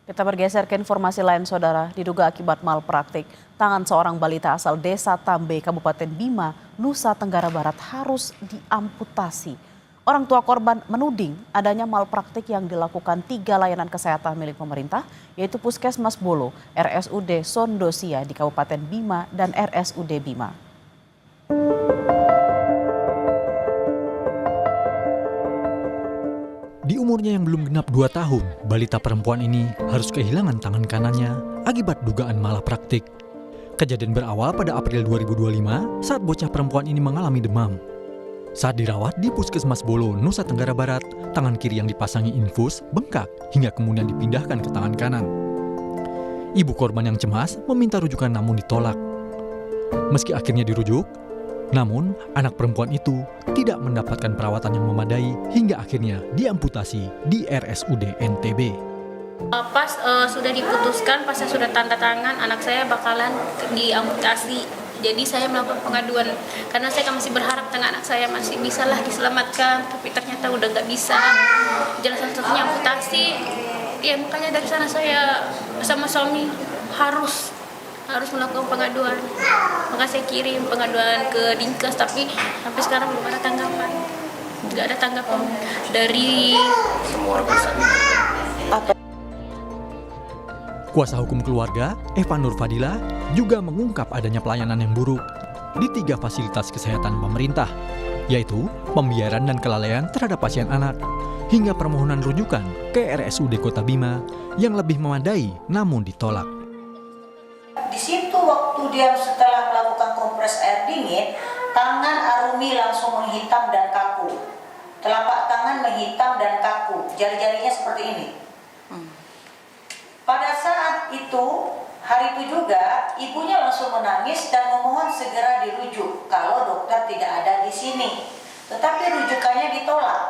Kita bergeser ke informasi lain, Saudara. Diduga akibat malpraktik, tangan seorang balita asal Desa Tambe, Kabupaten Bima, Nusa Tenggara Barat harus diamputasi. Orang tua korban menuding adanya malpraktik yang dilakukan 3 layanan kesehatan milik pemerintah, yaitu Puskesmas Bolo, RSUD Sondosia di Kabupaten Bima, dan RSUD Bima. Di umurnya yang belum genap 2 tahun, balita perempuan ini harus kehilangan tangan kanannya akibat dugaan malapraktik. Kejadian berawal pada April 2025 saat bocah perempuan ini mengalami demam. Saat dirawat di Puskesmas Bolo, Nusa Tenggara Barat, tangan kiri yang dipasangi infus bengkak hingga kemudian dipindahkan ke tangan kanan. Ibu korban yang cemas meminta rujukan namun ditolak. Meski akhirnya dirujuk, namun, anak perempuan itu tidak mendapatkan perawatan yang memadai hingga akhirnya diamputasi di RSUD NTB. Pas sudah diputuskan, pas saya sudah tanda tangan, anak saya bakalan diamputasi. Jadi saya melakukan pengaduan karena saya masih berharap dengan anak saya masih bisalah diselamatkan, tapi ternyata udah nggak bisa. Jelas satunya amputasi. Ya makanya dari sana saya bersama suami harus melakukan pengaduan. Maka saya kirim pengaduan ke Dinkes, tapi sampai sekarang belum ada tanggapan. Nggak ada tanggapan dari semua organ. Kuasa hukum keluarga, Eva Nur Fadila, juga mengungkap adanya pelayanan yang buruk di 3 fasilitas kesehatan pemerintah, yaitu pembiaran dan kelalaian terhadap pasien anak, hingga permohonan rujukan ke RSUD Kota Bima yang lebih memadai namun ditolak. Di situ waktu dia setelah melakukan kompres air dingin, tangan Arumi langsung menghitam dan kaku. Telapak tangan menghitam dan kaku, jari-jarinya seperti ini. Pada saat itu, hari itu juga, ibunya langsung menangis dan memohon segera dirujuk kalau dokter tidak ada di sini. Tetapi rujukannya ditolak.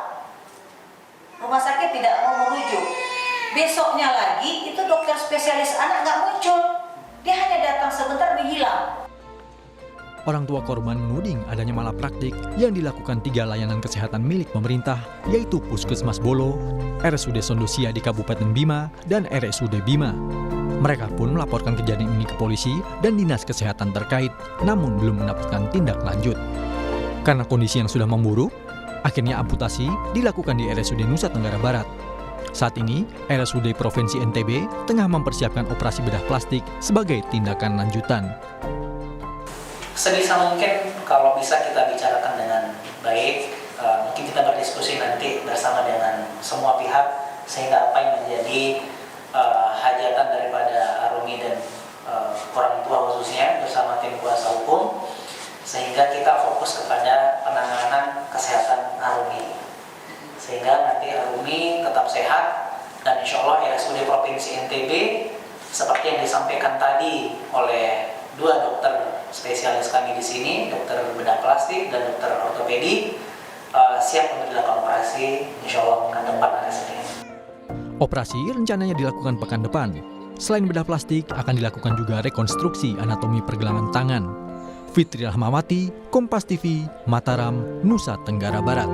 Rumah sakit tidak mau merujuk. Besoknya lagi, itu dokter spesialis anak nggak muncul. Dia hanya datang sebentar menghilang. Orang tua korban menuding adanya malapraktik yang dilakukan 3 layanan kesehatan milik pemerintah, yaitu Puskesmas Bolo, RSUD Sondosia di Kabupaten Bima, dan RSUD Bima. Mereka pun melaporkan kejadian ini ke polisi dan dinas kesehatan terkait, namun belum mendapatkan tindak lanjut. Karena kondisi yang sudah memburuk, akhirnya amputasi dilakukan di RSUD Nusa Tenggara Barat. Saat ini, RSUD Provinsi NTB tengah mempersiapkan operasi bedah plastik sebagai tindakan lanjutan. Sebisa mungkin kalau bisa kita bicarakan dengan baik, mungkin kita berdiskusi nanti bersama dengan semua pihak, sehingga apa yang menjadi hajatan daripada Arumi dan orang tua khususnya bersama tim kuasa hukum, sehingga kita fokus kepada penanganan kesehatan Arumi, sehingga nanti Arumi tetap sehat dan insya Allah RSUD Provinsi NTB seperti yang disampaikan tadi oleh 2 dokter spesialis kami di sini, dokter bedah plastik dan dokter ortopedi, siap untuk dilakukan operasi insya Allah pekan depan hari Senin. Operasi rencananya dilakukan pekan depan. Selain bedah plastik, akan dilakukan juga rekonstruksi anatomi pergelangan tangan. Fitri Rahmawati, Kompas TV, Mataram, Nusa Tenggara Barat.